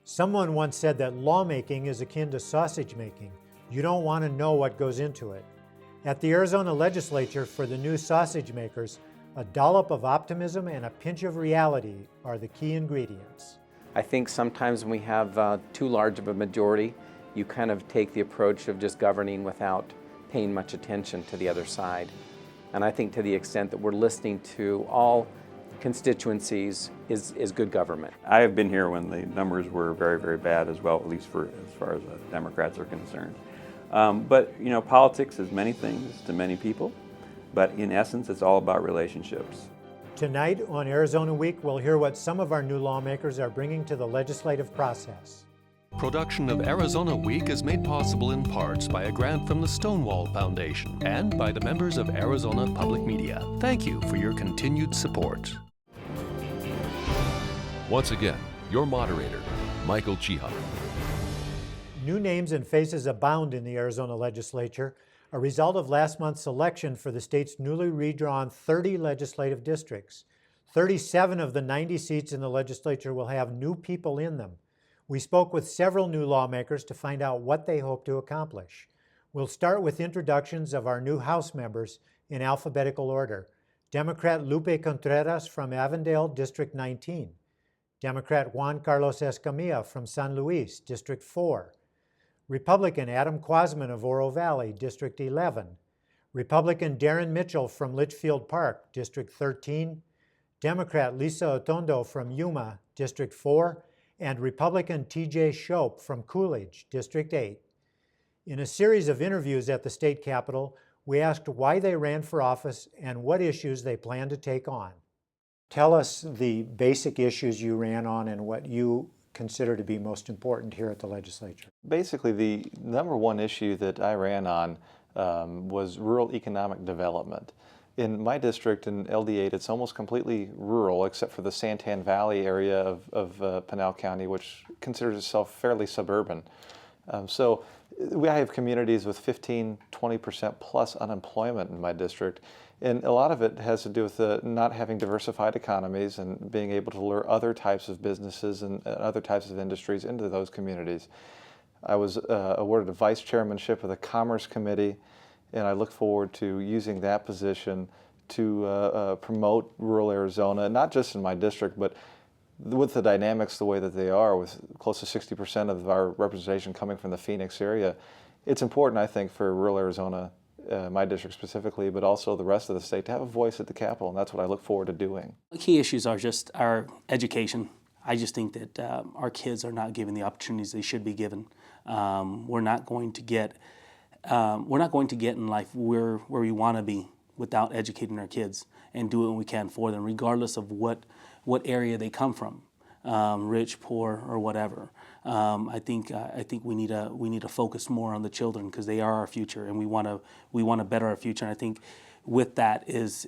Someone once said that lawmaking is akin to sausage making. You don't want to know what goes into it. At the Arizona legislature, for the new sausage makers, a dollop of optimism and a pinch of reality are the key ingredients. I think sometimes when we have too large of a majority, you kind of take the approach of just governing without paying much attention to the other side. And I think to the extent that we're listening to all constituencies is good government. I have been here when the numbers were very, very bad as well, at least as far as Democrats are concerned. But you know, politics is many things to many people, but in essence, it's all about relationships. Tonight on Arizona Week, we'll hear what some of our new lawmakers are bringing to the legislative process. Production of Arizona Week is made possible in parts by a grant from the Stonewall Foundation and by the members of Arizona Public Media. Thank you for your continued support. Once again, your moderator, Michael Chihak. New names and faces abound in the Arizona legislature, a result of last month's election for the state's newly redrawn 30 legislative districts. 37 of the 90 seats in the legislature will have new people in them. We spoke with several new lawmakers to find out what they hope to accomplish. We'll start with introductions of our new House members in alphabetical order. Democrat Lupe Contreras from Avondale, District 19. Democrat Juan Carlos Escamilla from San Luis, District 4. Republican Adam Quasman of Oro Valley, District 11. Republican Darren Mitchell from Litchfield Park, District 13. Democrat Lisa Otondo from Yuma, District 4. And Republican TJ Shope from Coolidge, District 8. In a series of interviews at the state capitol, we asked why they ran for office and what issues they plan to take on. Tell us the basic issues you ran on and what you consider to be most important here at the legislature. Basically, the number one issue that I ran on was rural economic development. In my district, in LD8, it's almost completely rural, except for the Santan Valley area of Pinal County, which considers itself fairly suburban. So I have communities with 15, 20% plus unemployment in my district. And a lot of it has to do with not having diversified economies and being able to lure other types of businesses and other types of industries into those communities. I was awarded a vice chairmanship of the Commerce Committee, and I look forward to using that position to promote rural Arizona, not just in my district, but with the dynamics the way that they are, with close to 60% of our representation coming from the Phoenix area. It's important, I think, for rural Arizona, my district specifically, but also the rest of the state, to have a voice at the Capitol, and that's what I look forward to doing. The key issues are just our education. I just think that our kids are not given the opportunities they should be given. We're not going to get in life where we want to be without educating our kids and doing what we can for them, regardless of what area they come from, rich, poor, or whatever. I think we need to focus more on the children because they are our future, and we want to better our future. And I think with that is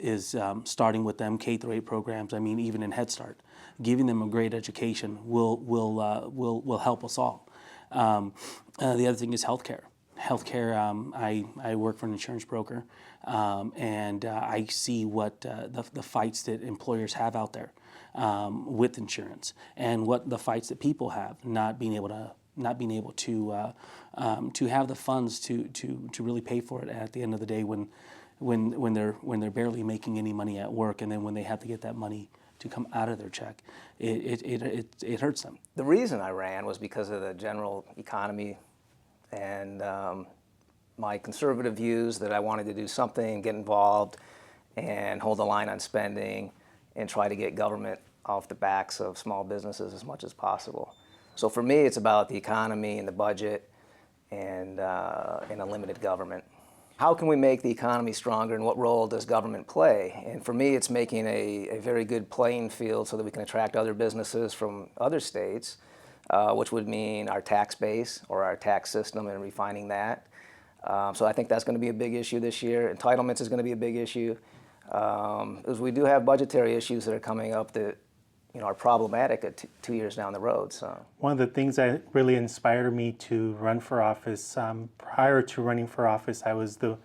starting with them K-8 programs. I mean, even in Head Start, giving them a great education will help us all. The other thing is healthcare. Healthcare. I work for an insurance broker, and I see what the fights that employers have out there with insurance, and what the fights that people have not being able to have the funds to really pay for it at the end of the day when they're barely making any money at work, and then when they have to get that money to come out of their check, it hurts them. The reason I ran was because of the general economy and my conservative views that I wanted to do something, get involved, and hold the line on spending, and try to get government off the backs of small businesses as much as possible. So for me, it's about the economy and the budget and a limited government. How can we make the economy stronger, and what role does government play? And for me, it's making a very good playing field so that we can attract other businesses from other states, which would mean our tax base or our tax system and refining that. So I think that's going to be a big issue this year. Entitlements is going to be a big issue. Because we do have budgetary issues that are coming up that are problematic at 2 years down the road. So one of the things that really inspired me to run for office, prior to running for office, I was the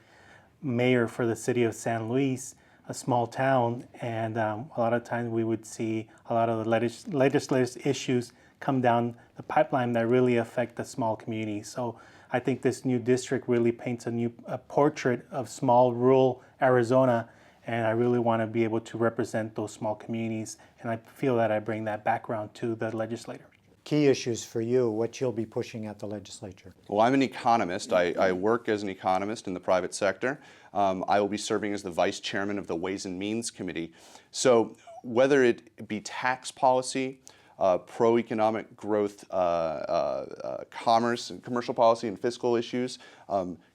mayor for the city of San Luis, a small town, and a lot of times we would see a lot of the legislative issues come down the pipeline that really affect the small communities. So I think this new district really paints a portrait of small rural Arizona, and I really want to be able to represent those small communities, and I feel that I bring that background to the legislator. Key issues for you, what you'll be pushing at the legislature. Well, I'm an economist. I work as an economist in the private sector. I will be serving as the vice chairman of the Ways and Means Committee. So whether it be tax policy, pro-economic growth, commerce and commercial policy and fiscal issues,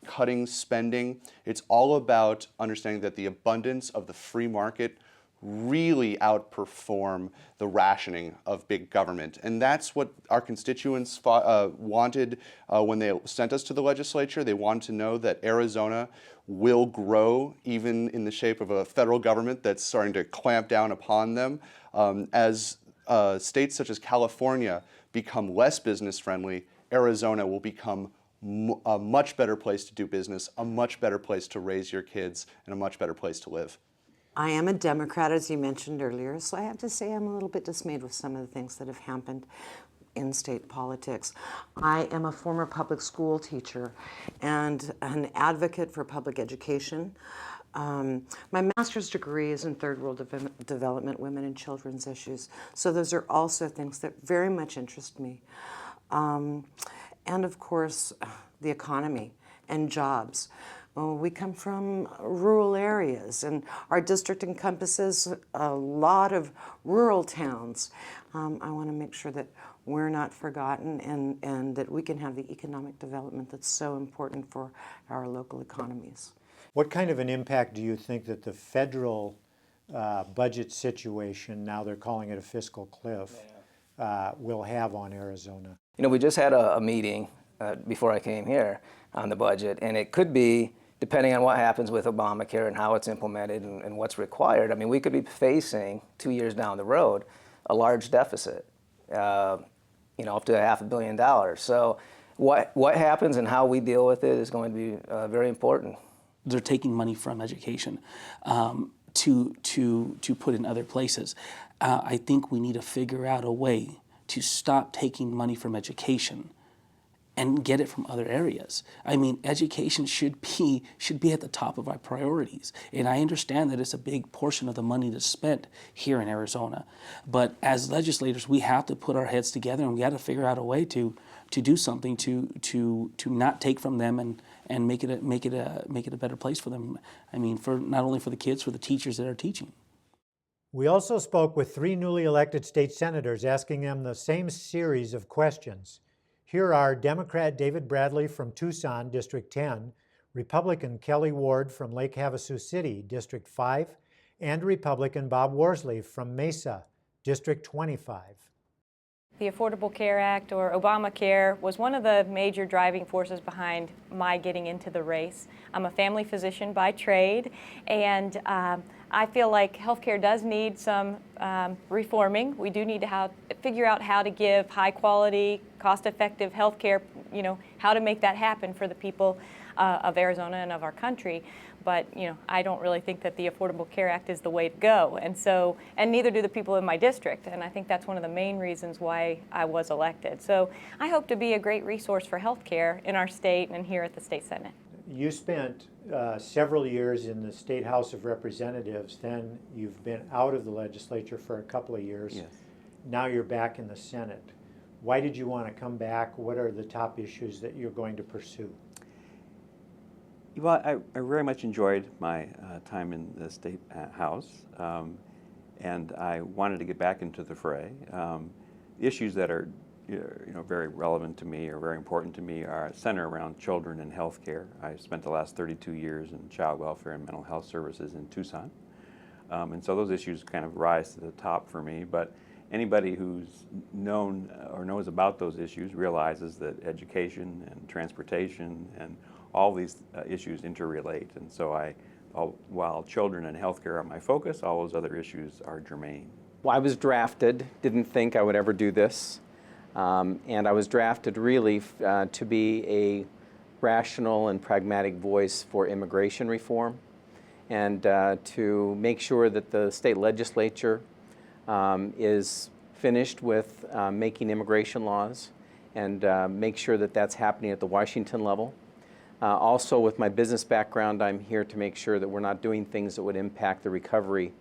cutting spending, it's all about understanding that the abundance of the free market really outperform the rationing of big government. And that's what our constituents wanted when they sent us to the legislature. They wanted to know that Arizona will grow even in the shape of a federal government that's starting to clamp down upon them. As states such as California become less business friendly, Arizona will become a much better place to do business, a much better place to raise your kids, and a much better place to live. I am a Democrat, as you mentioned earlier, so I have to say I'm a little bit dismayed with some of the things that have happened in state politics. I am a former public school teacher and an advocate for public education. My master's degree is in third world development, women and children's issues. So those are also things that very much interest me. And of course, the economy and jobs. We come from rural areas, and our district encompasses a lot of rural towns. I want to make sure that we're not forgotten and that we can have the economic development that's so important for our local economies. What kind of an impact do you think that the federal budget situation, now they're calling it a fiscal cliff, will have on Arizona? You know, we just had a meeting before I came here on the budget, and it could be, depending on what happens with Obamacare and how it's implemented and what's required, I mean, we could be facing 2 years down the road a large deficit, you know, up to $500 million. So what happens and how we deal with it is going to be very important. They're taking money from education to put in other places. I think we need to figure out a way to stop taking money from education and get it from other areas. I mean, education should be at the top of our priorities. And I understand that it's a big portion of the money that's spent here in Arizona. But as legislators, we have to put our heads together and we got to figure out a way to do something to not take from them and make it a better place for them. I mean, for not only for the kids, for the teachers that are teaching. We also spoke with 3 newly elected state senators, asking them the same series of questions. Here are Democrat David Bradley from Tucson, District 10, Republican Kelly Ward from Lake Havasu City, District 5, and Republican Bob Worsley from Mesa, District 25. The Affordable Care Act, or Obamacare, was one of the major driving forces behind my getting into the race. I'm a family physician by trade, and I feel like healthcare does need some reforming. We do need to figure out how to give high quality, cost-effective healthcare, you know, how to make that happen for the people of Arizona and of our country. But, you know, I don't really think that the Affordable Care Act is the way to go. And neither do the people in my district. And I think that's one of the main reasons why I was elected. So I hope to be a great resource for healthcare in our state and here at the State Senate. You spent several years in the State House of Representatives, then you've been out of the legislature for a couple of years. Yes. Now you're back in the Senate. Why did you want to come back? What are the top issues that you're going to pursue? Well, I very much enjoyed my time in the State House, and I wanted to get back into the fray. The issues that are very relevant to me or very important to me are center around children and health care. I spent the last 32 years in child welfare and mental health services in Tucson. And so those issues kind of rise to the top for me. But anybody who's known or knows about those issues realizes that education and transportation and all these issues interrelate. And so while children and healthcare are my focus, all those other issues are germane. Well, I was drafted, didn't think I would ever do this. And I was drafted really to be a rational and pragmatic voice for immigration reform and to make sure that the state legislature is finished with making immigration laws and make sure that that's happening at the Washington level. Also, with my business background, I'm here to make sure that we're not doing things that would impact the recovery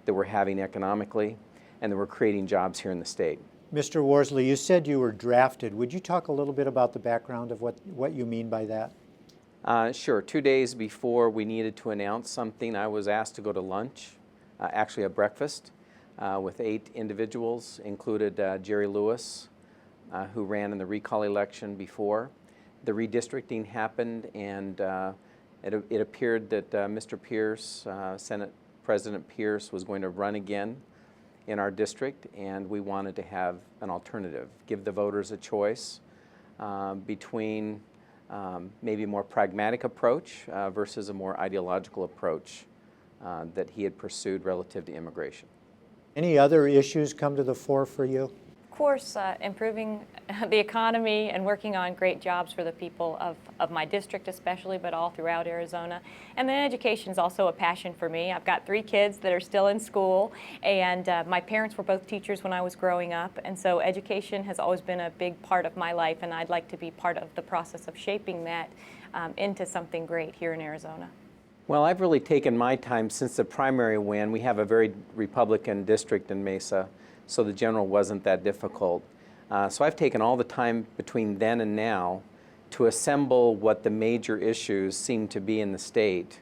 that we're having economically and that we're creating jobs here in the state. Mr. Worsley, you said you were drafted. Would you talk a little bit about the background of what you mean by that? Sure. 2 days before we needed to announce something, I was asked to go to lunch, actually a breakfast, with 8 individuals, included Jerry Lewis, who ran in the recall election before. The redistricting happened, and it appeared that Mr. Pierce, Senate President Pierce, was going to run again in our district, and we wanted to have an alternative, give the voters a choice between maybe a more pragmatic approach versus a more ideological approach that he had pursued relative to immigration. Any other issues come to the fore for you? Of course, improving the economy and working on great jobs for the people of my district especially, but all throughout Arizona. And then education is also a passion for me. I've got 3 kids that are still in school, and my parents were both teachers when I was growing up, and so education has always been a big part of my life, and I'd like to be part of the process of shaping that into something great here in Arizona. Well, I've really taken my time since the primary win. We have a very Republican district in Mesa, so the general wasn't that difficult. So I've taken all the time between then and now to assemble what the major issues seem to be in the state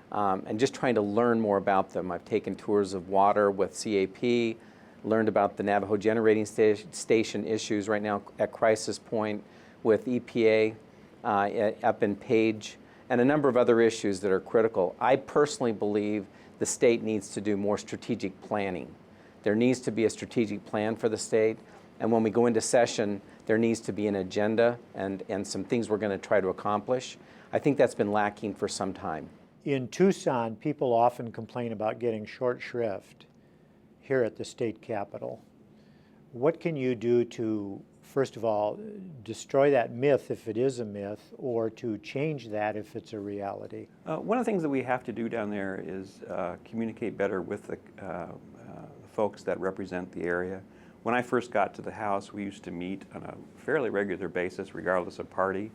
and just trying to learn more about them. I've taken tours of water with CAP, learned about the Navajo generating station issues right now at crisis point with EPA up in Page, and a number of other issues that are critical. I personally believe the state needs to do more strategic planning. There needs to be a strategic plan for the state, and when we go into session, there needs to be an agenda and some things we're going to try to accomplish. I think that's been lacking for some time. In Tucson, people often complain about getting short shrift here at the state capitol. What can you do to, first of all, destroy that myth if it is a myth, or to change that if it's a reality? One of the things that we have to do down there is communicate better with the folks that represent the area. When I first got to the House, we used to meet on a fairly regular basis, regardless of party,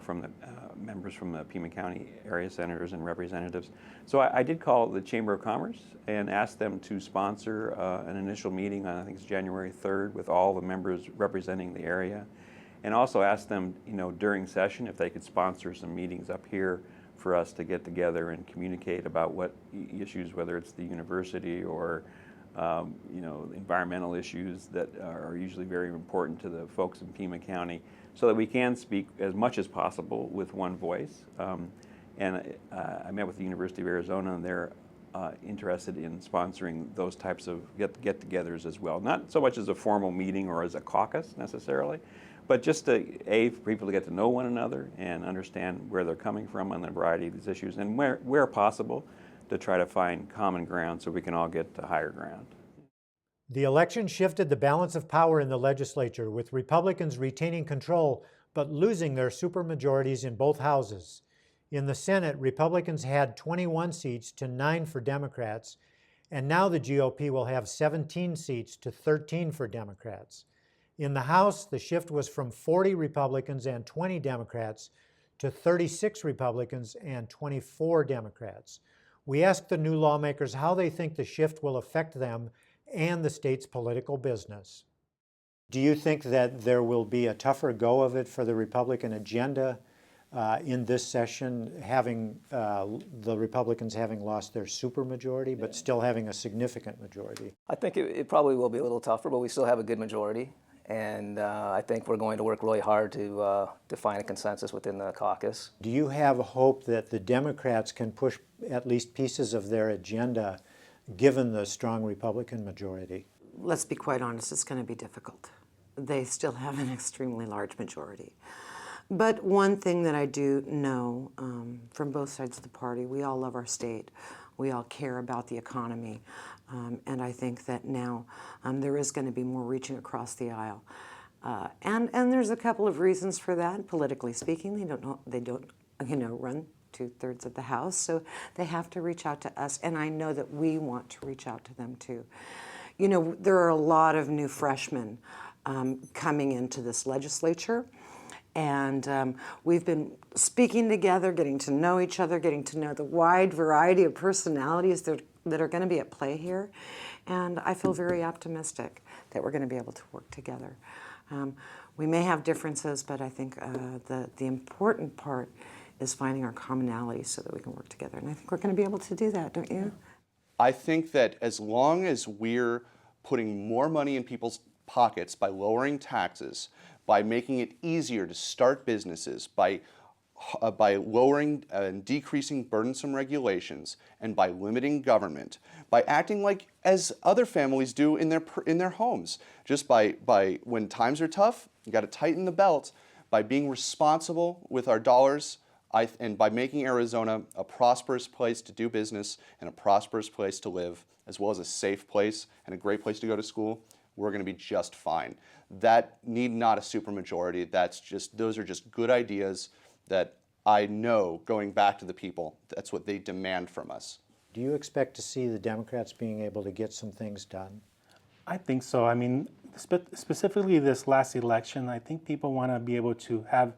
from the members from the Pima County area senators and representatives. So I did call the Chamber of Commerce and asked them to sponsor an initial meeting on, I think it's January 3rd, with all the members representing the area, and also asked them, during session if they could sponsor some meetings up here for us to get together and communicate about what issues, whether it's the university or environmental issues that are usually very important to the folks in Pima County, so that we can speak as much as possible with one voice. And I met with the University of Arizona, and they're interested in sponsoring those types of get-togethers as well. Not so much as a formal meeting or as a caucus necessarily, but just for people to get to know one another and understand where they're coming from on the variety of these issues, and where possible, to try to find common ground so we can all get to higher ground. The election shifted the balance of power in the legislature, with Republicans retaining control but losing their supermajorities in both houses. In the Senate, Republicans had 21 seats to 9 for Democrats, and now the GOP will have 17 seats to 13 for Democrats. In the House, the shift was from 40 Republicans and 20 Democrats to 36 Republicans and 24 Democrats. We asked the new lawmakers how they think the shift will affect them and the state's political business. Do you think that there will be a tougher go of it for the Republican agenda in this session, having the Republicans having lost their supermajority, but still having a significant majority? I think it probably will be a little tougher, but we still have a good majority. And I think we're going to work really hard to find a consensus within the caucus. Do you have hope that the Democrats can push at least pieces of their agenda given the strong Republican majority? Let's be quite honest, it's going to be difficult. They still have an extremely large majority. But one thing that I do know from both sides of the party, we all love our state. We all care about the economy. And I think that now there is going to be more reaching across the aisle. And there's a couple of reasons for that. Politically speaking, they don't run 2/3 of the House, so they have to reach out to us. And I know that we want to reach out to them too. You know, there are a lot of new freshmen coming into this legislature. And we've been speaking together, getting to know each other, getting to know the wide variety of personalities that are going to be at play here. And I feel very optimistic that we're going to be able to work together. We may have differences, but I think the important part is finding our commonalities so that we can work together. And I think we're going to be able to do that, don't you? I think that as long as we're putting more money in people's pockets by lowering taxes, by making it easier to start businesses, by lowering and decreasing burdensome regulations, and by limiting government, by acting like as other families do in their homes, just by when times are tough, you got to tighten the belt, by being responsible with our dollars, and by making Arizona a prosperous place to do business and a prosperous place to live, as well as a safe place and a great place to go to school, we're going to be just fine. That need not a supermajority. Those are just good ideas that I know, going back to the people, that's what they demand from us. Do you expect to see the Democrats being able to get some things done? I think so. I mean, specifically this last election, I think people want to be able to have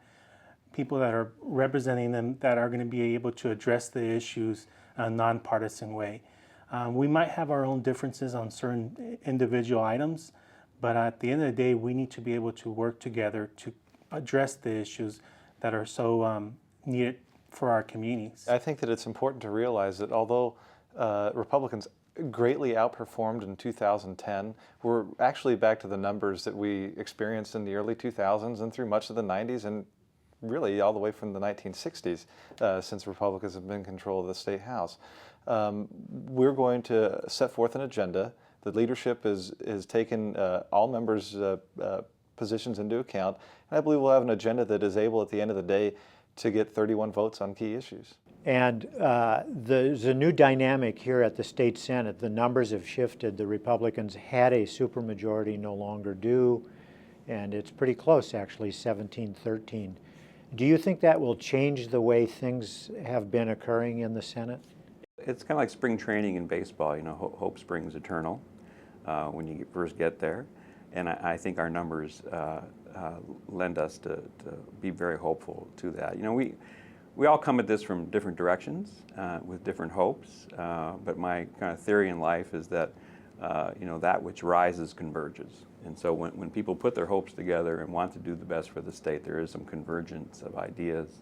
people that are representing them that are going to be able to address the issues in a nonpartisan way. We might have our own differences on certain individual items, but at the end of the day, we need to be able to work together to address the issues that are so needed for our communities. I think that it's important to realize that although Republicans greatly outperformed in 2010, we're actually back to the numbers that we experienced in the early 2000s and through much of the 90s and really all the way from the 1960s since Republicans have been in control of the state house. We're going to set forth an agenda. The leadership has taken all members' positions into account, and I believe we'll have an agenda that is able at the end of the day to get 31 votes on key issues. And there's a new dynamic here at the state Senate. The numbers have shifted. The Republicans had a supermajority, no longer do, and it's pretty close actually, 17-13. Do you think that will change the way things have been occurring in the Senate? It's kind of like spring training in baseball. You know, hope springs eternal when you first get there. And I think our numbers lend us to be very hopeful to that. You know, we all come at this from different directions with different hopes. But my kind of theory in life is that, you know, that which rises converges. And so when people put their hopes together and want to do the best for the state, there is some convergence of ideas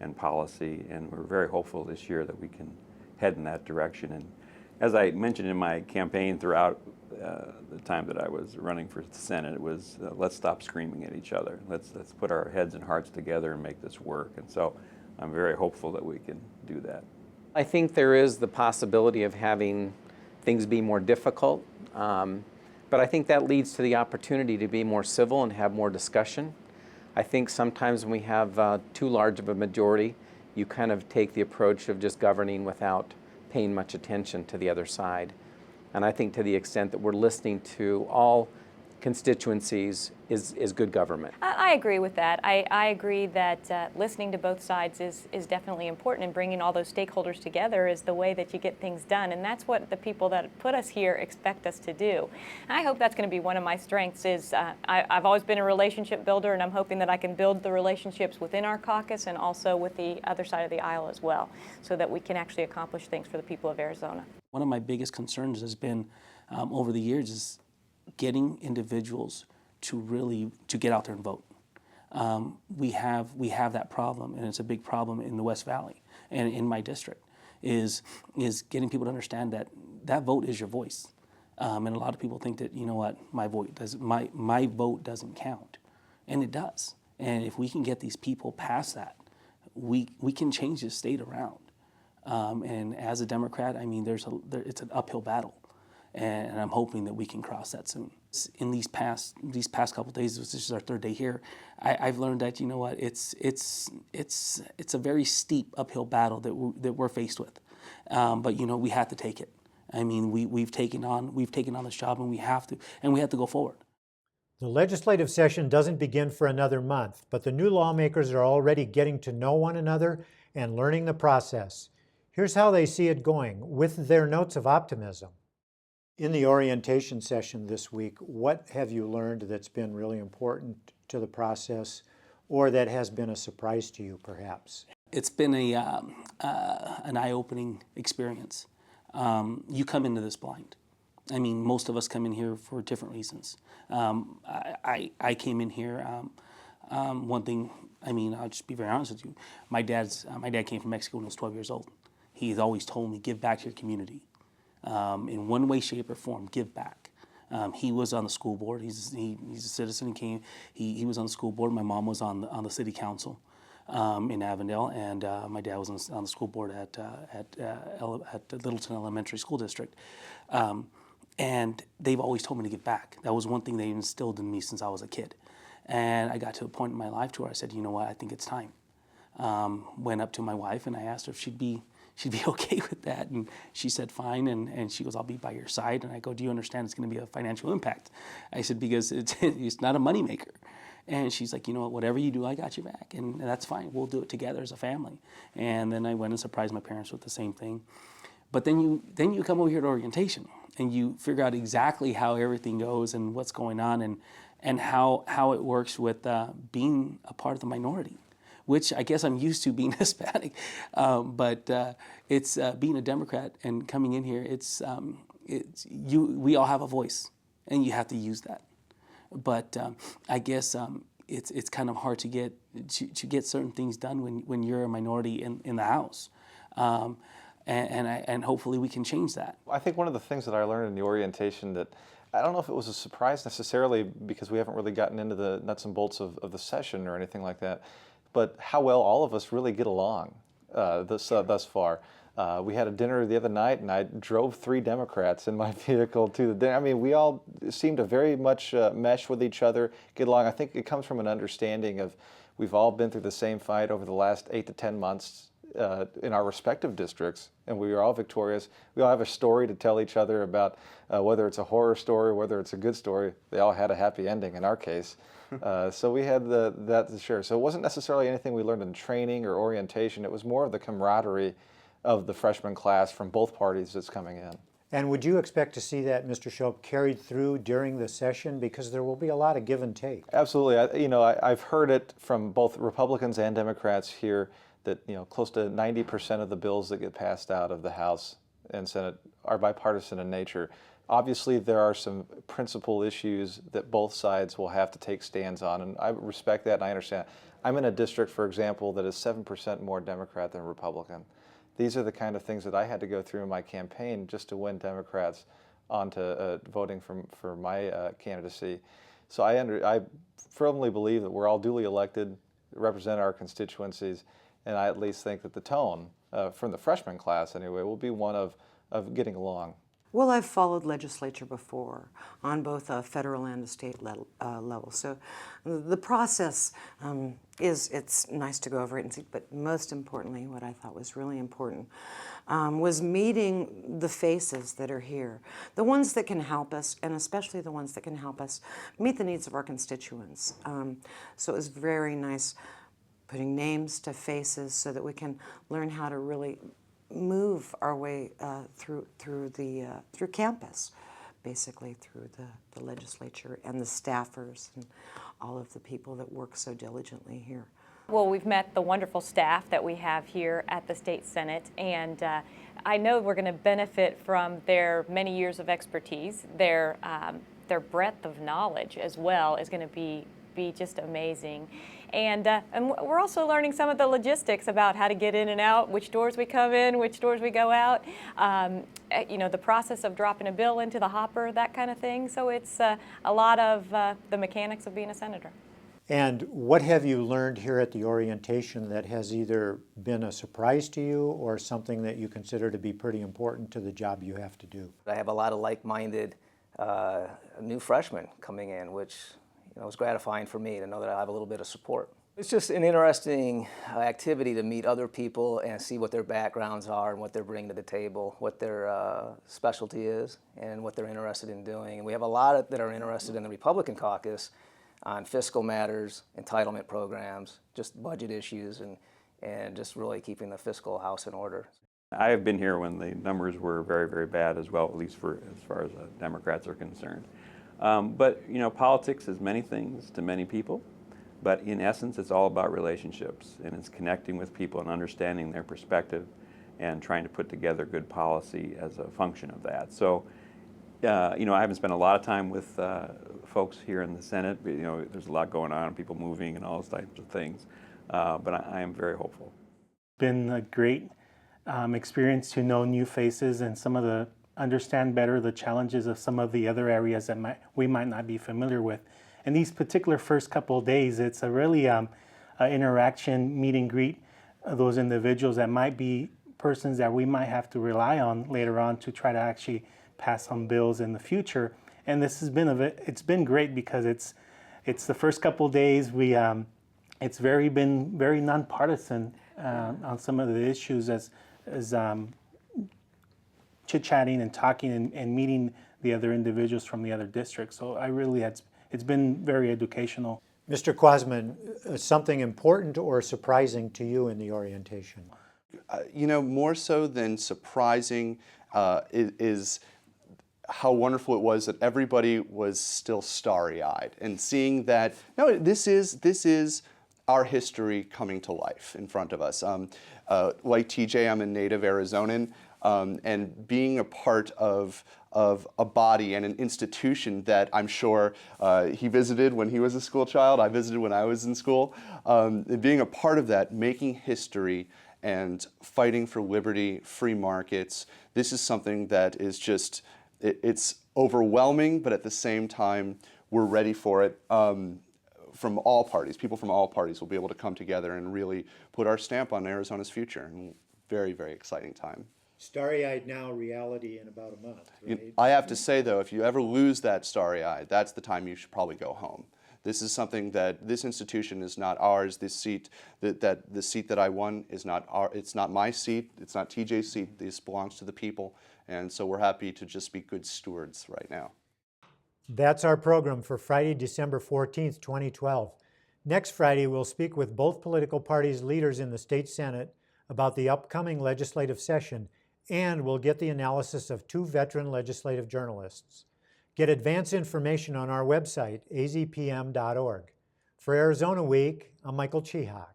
and policy. And we're very hopeful this year that we can head in that direction. And as I mentioned in my campaign throughout the time that I was running for the Senate, it was let's stop screaming at each other. Let's put our heads and hearts together and make this work. And so I'm very hopeful that we can do that. I think there is the possibility of having things be more difficult, but I think that leads to the opportunity to be more civil and have more discussion. I think sometimes when we have too large of a majority, you kind of take the approach of just governing without paying much attention to the other side. And I think to the extent that we're listening to all constituencies is good government. I agree with that. I agree that listening to both sides is definitely important, and bringing all those stakeholders together is the way that you get things done, and that's what the people that put us here expect us to do. And I hope that's going to be one of my strengths. I've always been a relationship builder, and I'm hoping that I can build the relationships within our caucus and also with the other side of the aisle as well, so that we can actually accomplish things for the people of Arizona. One of my biggest concerns has been over the years is getting individuals to get out there and vote. We have that problem, and it's a big problem in the West Valley and in my district, is getting people to understand that vote is your voice. And a lot of people think that, you know what, my vote doesn't count, and it does. And if we can get these people past that, we can change the state around. And as a Democrat, I mean, it's an uphill battle. And I'm hoping that we can cross that soon. In these past couple of days, this is our third day here, I've learned that, you know what, it's a very steep uphill battle that we're faced with. But you know, we have to take it. I mean, we've taken on this job, and we have to go forward. The legislative session doesn't begin for another month, but the new lawmakers are already getting to know one another and learning the process. Here's how they see it going, with their notes of optimism. In the orientation session this week, what have you learned that's been really important to the process or that has been a surprise to you, perhaps? It's been an eye-opening experience. You come into this blind. I mean, most of us come in here for different reasons. I came in here, one thing, I mean, I'll just be very honest with you. My dad came from Mexico when he was 12 years old. He's always told me, give back to your community. In one way, shape, or form, give back. He was on the school board. He's a citizen. He was on the school board. My mom was on the city council in Avondale, and my dad was on the school board at Littleton Elementary School District. And they've always told me to give back. That was one thing they instilled in me since I was a kid. And I got to a point in my life to where I said, you know what, I think it's time. Went up to my wife and I asked her if she'd be okay with that, and she said fine, and she goes, I'll be by your side. And I go, do you understand it's going to be a financial impact? I said, because it's not a moneymaker. And she's like, you know what, whatever you do, I got your back, and that's fine. We'll do it together as a family. And then I went and surprised my parents with the same thing. But then you come over here to orientation, and you figure out exactly how everything goes and what's going on, and how it works with being a part of the minority, which I guess I'm used to being Hispanic, but it's being a Democrat and coming in here. We all have a voice, and you have to use that. But I guess it's kind of hard to get certain things done when you're a minority in the House, and hopefully we can change that. I think one of the things that I learned in the orientation that I don't know if it was a surprise necessarily because we haven't really gotten into the nuts and bolts of the session or anything like that, but how well all of us really get along thus far. We had a dinner the other night, and I drove 3 Democrats in my vehicle to the dinner. I mean, we all seem to very much mesh with each other, get along. I think it comes from an understanding of we've all been through the same fight over the last 8 to 10 months in our respective districts, and we are all victorious. We all have a story to tell each other about whether it's a horror story, whether it's a good story. They all had a happy ending in our case. So we had that to share. So it wasn't necessarily anything we learned in training or orientation. It was more of the camaraderie of the freshman class from both parties that's coming in. And would you expect to see that, Mr. Shope, carried through during the session? Because there will be a lot of give and take. Absolutely. I've heard it from both Republicans and Democrats here that close to 90% of the bills that get passed out of the House and Senate are bipartisan in nature. Obviously, there are some principal issues that both sides will have to take stands on, and I respect that and I understand. I'm in a district, for example, that is 7% more Democrat than Republican. These are the kind of things that I had to go through in my campaign just to win Democrats onto voting for my candidacy. So I firmly believe that we're all duly elected, represent our constituencies, and I at least think that the tone from the freshman class anyway will be one of getting along. Well, I've followed legislature before on both a federal and a state level. So the process it's nice to go over it and see, but most importantly, what I thought was really important was meeting the faces that are here, the ones that can help us, and especially the ones that can help us meet the needs of our constituents. So it was very nice putting names to faces so that we can learn how to really move our way through campus, basically through the legislature and the staffers and all of the people that work so diligently here. Well, we've met the wonderful staff that we have here at the State Senate, and I know we're going to benefit from their many years of expertise. Their breadth of knowledge as well is going to be just amazing. And we're also learning some of the logistics about how to get in and out, which doors we come in, which doors we go out, the process of dropping a bill into the hopper, that kind of thing. So it's a lot of the mechanics of being a senator. And what have you learned here at the orientation that has either been a surprise to you or something that you consider to be pretty important to the job you have to do? I have a lot of like-minded new freshmen coming in, which was gratifying for me to know that I have a little bit of support. It's just an interesting activity to meet other people and see what their backgrounds are and what they're bringing to the table, what their specialty is, and what they're interested in doing. And we have a lot that are interested in the Republican caucus on fiscal matters, entitlement programs, just budget issues, and just really keeping the fiscal house in order. I have been here when the numbers were very, very bad as well, at least as far as Democrats are concerned. But politics is many things to many people, but in essence, it's all about relationships, and it's connecting with people and understanding their perspective and trying to put together good policy as a function of that. So, I haven't spent a lot of time with folks here in the Senate. There's a lot going on, people moving and all those types of things, but I am very hopeful. Been a great experience to know new faces and understand better the challenges of some of the other areas that we might not be familiar with. And these particular first couple of days, it's a really interaction, meet and greet those individuals that might be persons that we might have to rely on later on to try to actually pass some bills in the future. And this has been it's been great because it's the first couple of days. It's been very nonpartisan on some of the issues as chit-chatting and talking and meeting the other individuals from the other districts. So it's been very educational. Mr. Quasman, something important or surprising to you in the orientation? More so than surprising is how wonderful it was that everybody was still starry-eyed and seeing that, no, this is our history coming to life in front of us. Like TJ, I'm a native Arizonan, and being a part of a body and an institution that I'm sure he visited when he was a school child, I visited when I was in school, being a part of that, making history and fighting for liberty, free markets, this is something that is just, it's overwhelming, but at the same time, we're ready for it. From all parties, people from all parties will be able to come together and really put our stamp on Arizona's future. And very, very exciting time. Starry-eyed now, reality in about a month, right? I have to say, though, if you ever lose that starry-eyed, that's the time you should probably go home. This is something that this institution is not ours. This seat, the seat that I won is not it's not my seat. It's not TJ's seat. This belongs to the people. And so we're happy to just be good stewards right now. That's our program for Friday, December 14th, 2012. Next Friday, we'll speak with both political parties' leaders in the state Senate about the upcoming legislative session, and we'll get the analysis of 2 veteran legislative journalists. Get advance information on our website, azpm.org. For Arizona Week, I'm Michael Chihak.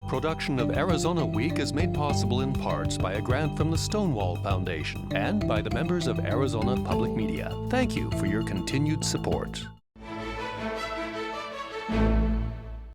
Production of Arizona Week is made possible in parts by a grant from the Stonewall Foundation and by the members of Arizona Public Media. Thank you for your continued support.